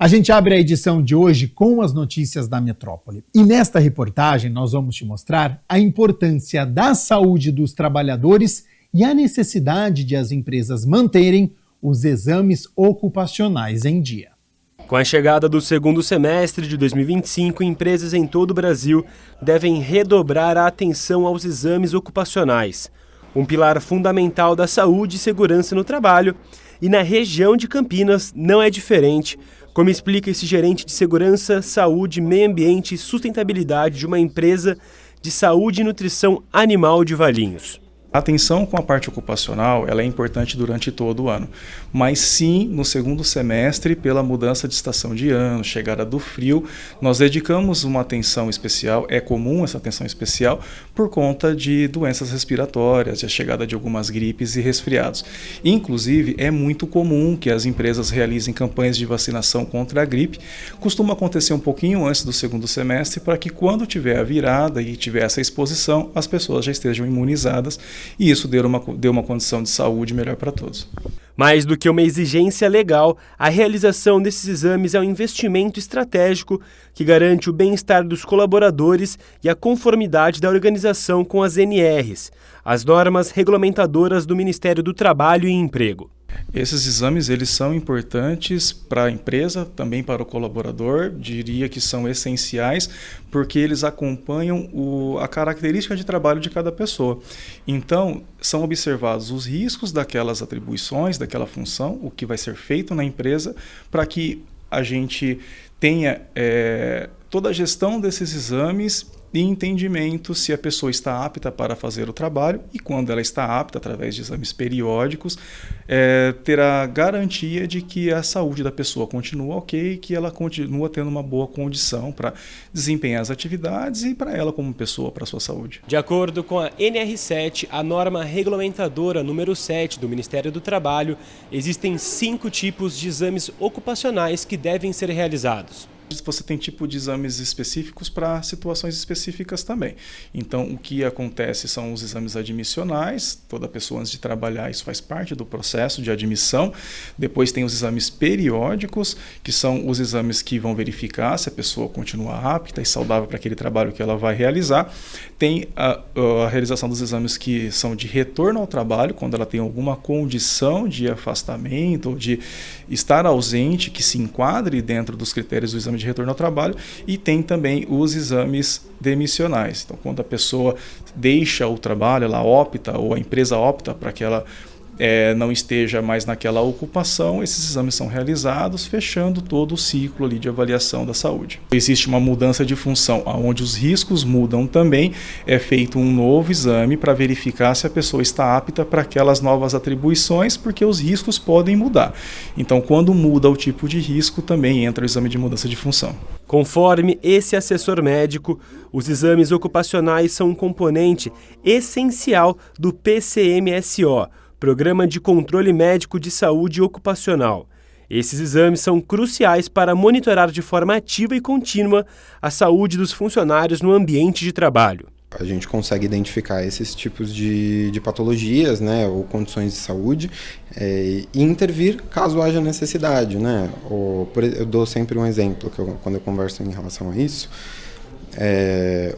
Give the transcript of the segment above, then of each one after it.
A gente abre a edição de hoje com as notícias da metrópole. E nesta reportagem nós vamos te mostrar a importância da saúde dos trabalhadores e a necessidade de as empresas manterem os exames ocupacionais em dia. Com a chegada do segundo semestre de 2025, empresas em todo o Brasil devem redobrar a atenção aos exames ocupacionais, um pilar fundamental da saúde e segurança no trabalho, e na região de Campinas não é diferente, como explica esse gerente de segurança, saúde, meio ambiente e sustentabilidade de uma empresa de saúde e nutrição animal de Valinhos. A atenção com a parte ocupacional ela é importante durante todo o ano, mas sim no segundo semestre, pela mudança de estação de ano, chegada do frio, nós dedicamos uma atenção especial, é comum essa atenção especial, por conta de doenças respiratórias, a chegada de algumas gripes e resfriados. Inclusive, é muito comum que as empresas realizem campanhas de vacinação contra a gripe, costuma acontecer um pouquinho antes do segundo semestre, para que quando tiver a virada e tiver essa exposição, as pessoas já estejam imunizadas, e isso deu uma condição de saúde melhor para todos. Mais do que uma exigência legal, a realização desses exames é um investimento estratégico que garante o bem-estar dos colaboradores e a conformidade da organização com as NRs, as normas regulamentadoras do Ministério do Trabalho e Emprego. Esses exames eles são importantes para a empresa, também para o colaborador, diria que são essenciais, porque eles acompanham a característica de trabalho de cada pessoa. Então, são observados os riscos daquelas atribuições, daquela função, o que vai ser feito na empresa, para que a gente tenha toda a gestão desses exames e entendimento se a pessoa está apta para fazer o trabalho, e quando ela está apta, através de exames periódicos, ter a garantia de que a saúde da pessoa continua ok, que ela continua tendo uma boa condição para desempenhar as atividades e para ela como pessoa, para a sua saúde. De acordo com a NR7, a norma regulamentadora número 7 do Ministério do Trabalho, existem 5 tipos de exames ocupacionais que devem ser realizados. Você tem tipo de exames específicos para situações específicas também. Então, o que acontece são os exames admissionais. Toda pessoa, antes de trabalhar, isso faz parte do processo de admissão. Depois tem os exames periódicos, que são os exames que vão verificar se a pessoa continua apta e saudável para aquele trabalho que ela vai realizar. Tem a realização dos exames que são de retorno ao trabalho, quando ela tem alguma condição de afastamento ou de estar ausente, que se enquadre dentro dos critérios do exame de retorno ao trabalho, e tem também os exames demissionais. Então, quando a pessoa deixa o trabalho, ela opta, ou a empresa opta para que ela não esteja mais naquela ocupação, esses exames são realizados, fechando todo o ciclo ali de avaliação da saúde. Existe uma mudança de função, onde os riscos mudam também, é feito um novo exame para verificar se a pessoa está apta para aquelas novas atribuições, porque os riscos podem mudar. Então, quando muda o tipo de risco, também entra o exame de mudança de função. Conforme esse assessor médico, os exames ocupacionais são um componente essencial do PCMSO, Programa de Controle Médico de Saúde Ocupacional. Esses exames são cruciais para monitorar de forma ativa e contínua a saúde dos funcionários no ambiente de trabalho. A gente consegue identificar esses tipos de patologias, né, ou condições de saúde, e intervir caso haja necessidade, né? Eu dou sempre um exemplo quando eu converso em relação a isso.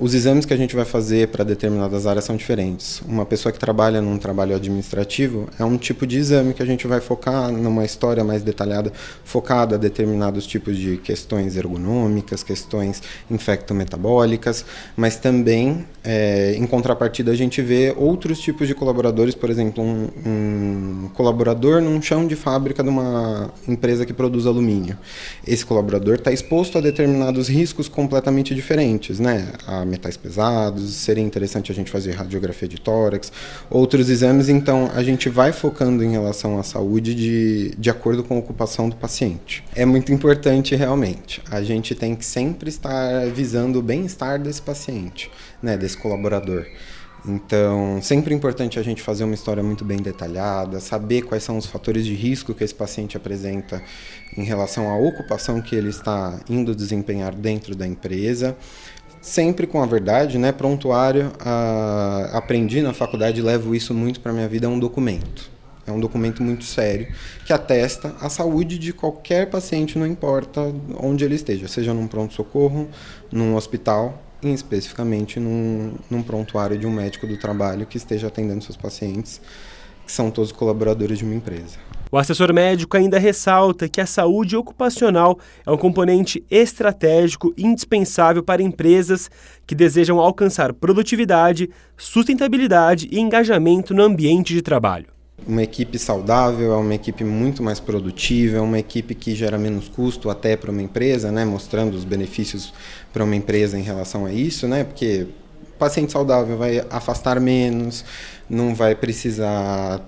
Os exames que a gente vai fazer para determinadas áreas são diferentes. Uma pessoa que trabalha num trabalho administrativo é um tipo de exame que a gente vai focar numa história mais detalhada, focada a determinados tipos de questões ergonômicas, questões infectometabólicas, mas também, em contrapartida, a gente vê outros tipos de colaboradores, por exemplo, um colaborador num chão de fábrica de uma empresa que produz alumínio. Esse colaborador está exposto a determinados riscos completamente diferentes, né, a metais pesados. Seria interessante a gente fazer radiografia de tórax, outros exames. Então a gente vai focando em relação à saúde de acordo com a ocupação do paciente. É muito importante realmente, a gente tem que sempre estar visando o bem-estar desse paciente, né, desse colaborador. Então, sempre é importante a gente fazer uma história muito bem detalhada, saber quais são os fatores de risco que esse paciente apresenta em relação à ocupação que ele está indo desempenhar dentro da empresa. Sempre com a verdade, né? Prontuário, aprendi na faculdade e levo isso muito para a minha vida, é um documento. É um documento muito sério que atesta a saúde de qualquer paciente, não importa onde ele esteja, seja num pronto-socorro, num hospital, e especificamente num prontuário de um médico do trabalho que esteja atendendo seus pacientes, que são todos colaboradores de uma empresa. O assessor médico ainda ressalta que a saúde ocupacional é um componente estratégico e indispensável para empresas que desejam alcançar produtividade, sustentabilidade e engajamento no ambiente de trabalho. Uma equipe saudável é uma equipe muito mais produtiva, é uma equipe que gera menos custo até para uma empresa, né, mostrando os benefícios para uma empresa em relação a isso, né, porque o paciente saudável vai afastar menos, não vai precisar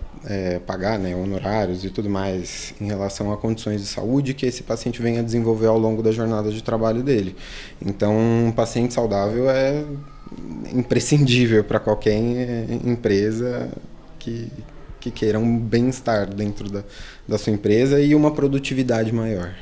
pagar, né, honorários e tudo mais em relação a condições de saúde que esse paciente venha desenvolver ao longo da jornada de trabalho dele. Então, um paciente saudável é imprescindível para qualquer empresa que queira um bem-estar dentro da sua empresa e uma produtividade maior.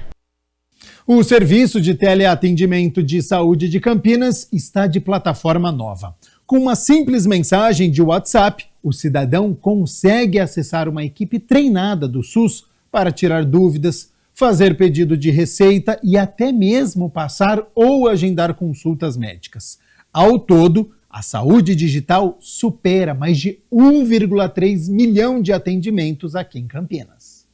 O Serviço de Teleatendimento de Saúde de Campinas está de plataforma nova. Com uma simples mensagem de WhatsApp, o cidadão consegue acessar uma equipe treinada do SUS para tirar dúvidas, fazer pedido de receita e até mesmo passar ou agendar consultas médicas. Ao todo, a saúde digital supera mais de 1,3 milhão de atendimentos aqui em Campinas.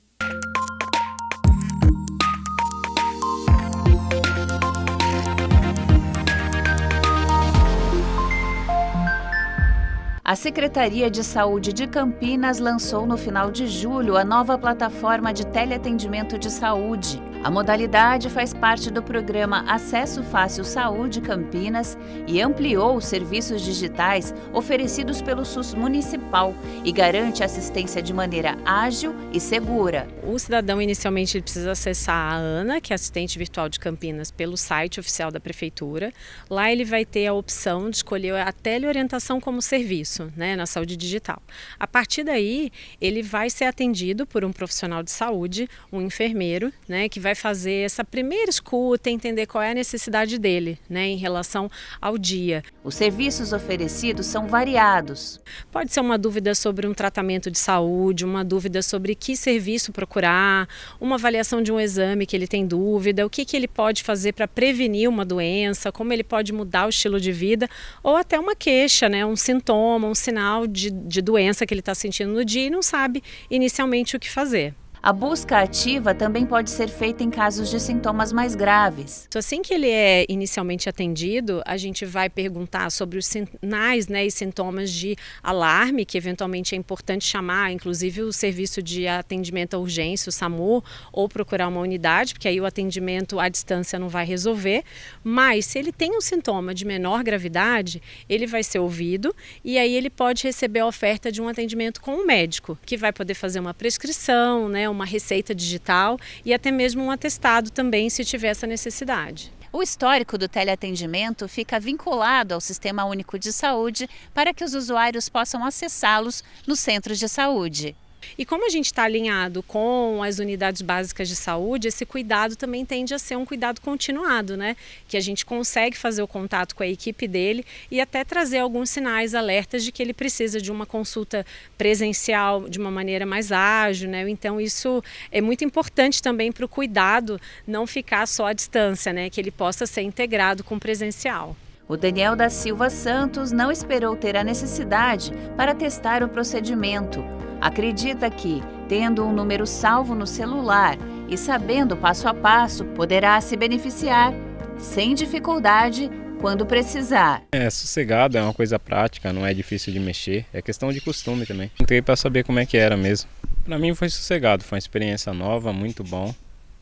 A Secretaria de Saúde de Campinas lançou no final de julho a nova plataforma de teleatendimento de saúde. A modalidade faz parte do programa Acesso Fácil Saúde Campinas e ampliou os serviços digitais oferecidos pelo SUS municipal e garante assistência de maneira ágil e segura. O cidadão inicialmente ele precisa acessar a Ana, que é assistente virtual de Campinas, pelo site oficial da Prefeitura. Lá ele vai ter a opção de escolher a teleorientação como serviço, né, na saúde digital. A partir daí, ele vai ser atendido por um profissional de saúde, um enfermeiro, né, que vai fazer essa primeira escuta, entender qual é a necessidade dele, né, em relação ao dia. Os serviços oferecidos são variados. Pode ser uma dúvida sobre um tratamento de saúde, uma dúvida sobre que serviço procurar, uma avaliação de um exame que ele tem dúvida, o que ele pode fazer para prevenir uma doença, como ele pode mudar o estilo de vida, ou até uma queixa, né, um sintoma, um sinal de doença que ele está sentindo no dia e não sabe inicialmente o que fazer. A busca ativa também pode ser feita em casos de sintomas mais graves. Assim que ele é inicialmente atendido, a gente vai perguntar sobre os sinais, né, e sintomas de alarme, que eventualmente é importante chamar, inclusive o serviço de atendimento à urgência, o SAMU, ou procurar uma unidade, porque aí o atendimento à distância não vai resolver. Mas se ele tem um sintoma de menor gravidade, ele vai ser ouvido e aí ele pode receber a oferta de um atendimento com um médico, que vai poder fazer uma prescrição, né, uma receita digital e até mesmo um atestado também, se tiver essa necessidade. O histórico do teleatendimento fica vinculado ao Sistema Único de Saúde para que os usuários possam acessá-los nos centros de saúde. E como a gente está alinhado com as unidades básicas de saúde, esse cuidado também tende a ser um cuidado continuado, né? Que a gente consegue fazer o contato com a equipe dele e até trazer alguns sinais, alertas de que ele precisa de uma consulta presencial de uma maneira mais ágil, né? Então isso é muito importante também para o cuidado não ficar só à distância, né? Que ele possa ser integrado com o presencial. O Daniel da Silva Santos não esperou ter a necessidade para testar o procedimento. Acredita que, tendo um número salvo no celular e sabendo passo a passo, poderá se beneficiar sem dificuldade quando precisar. É sossegado, é uma coisa prática, não é difícil de mexer, é questão de costume também. Entrei para saber como é que era mesmo. Para mim foi sossegado, foi uma experiência nova, muito bom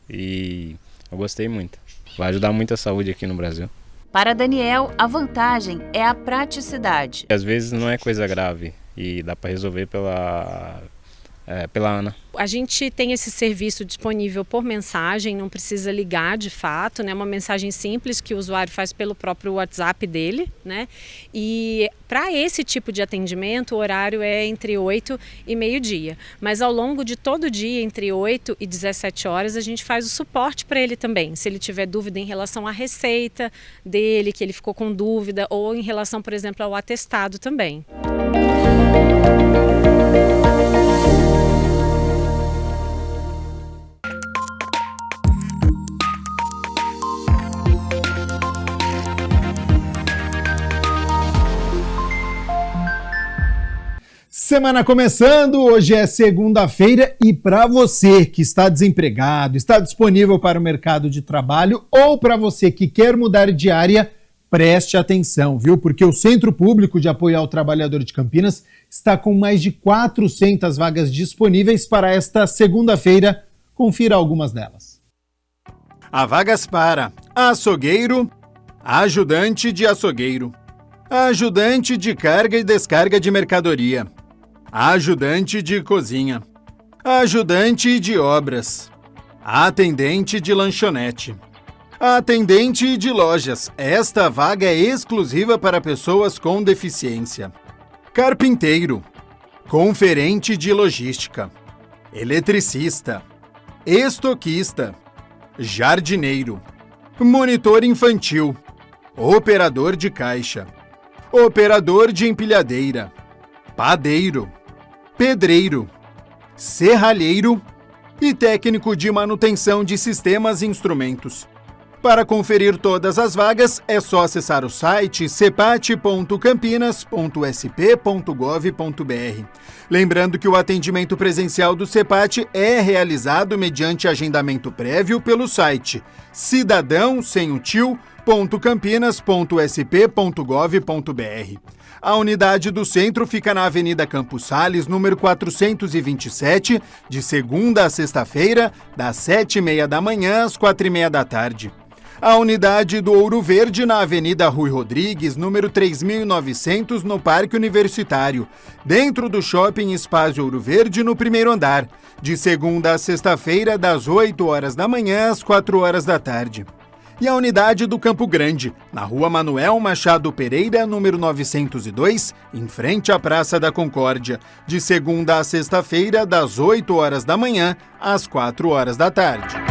e eu gostei muito. Vai ajudar muito a saúde aqui no Brasil. Para Daniel, a vantagem é a praticidade. Às vezes não é coisa grave e dá para resolver pela Ana. A gente tem esse serviço disponível por mensagem, não precisa ligar de fato, né? Uma mensagem simples que o usuário faz pelo próprio WhatsApp dele, né? E para esse tipo de atendimento, o horário é entre 8 e meio-dia. Mas ao longo de todo o dia, entre 8 e 17 horas, a gente faz o suporte para ele também. Se ele tiver dúvida em relação à receita dele, que ele ficou com dúvida, ou em relação, por exemplo, ao atestado também. Semana começando, hoje é segunda-feira e para você que está desempregado, está disponível para o mercado de trabalho ou para você que quer mudar de área, preste atenção, viu? Porque o Centro Público de Apoio ao Trabalhador de Campinas está com mais de 400 vagas disponíveis para esta segunda-feira. Confira algumas delas. Há vagas para açougueiro, ajudante de açougueiro, ajudante de carga e descarga de mercadoria, ajudante de cozinha, ajudante de obras, atendente de lanchonete, atendente de lojas. Esta vaga é exclusiva para pessoas com deficiência. Carpinteiro, conferente de logística, eletricista, estoquista, jardineiro, monitor infantil, operador de caixa, operador de empilhadeira, padeiro, pedreiro, serralheiro e técnico de manutenção de sistemas e instrumentos. Para conferir todas as vagas, é só acessar o site cepat.campinas.sp.gov.br. Lembrando que o atendimento presencial do Cepat é realizado mediante agendamento prévio pelo site cidadão.campinas.sp.gov.br. A unidade do centro fica na Avenida Campos Sales, número 427, de segunda a sexta-feira, das 7h30 da manhã às 4h30 da tarde. A unidade do Ouro Verde na Avenida Rui Rodrigues, número 3.900, no Parque Universitário, dentro do Shopping Espaço Ouro Verde, no primeiro andar, de segunda a sexta-feira, das 8h da manhã às 4h da tarde. E a unidade do Campo Grande, na Rua Manuel Machado Pereira, número 902, em frente à Praça da Concórdia, de segunda a sexta-feira, das 8h da manhã às 4h da tarde.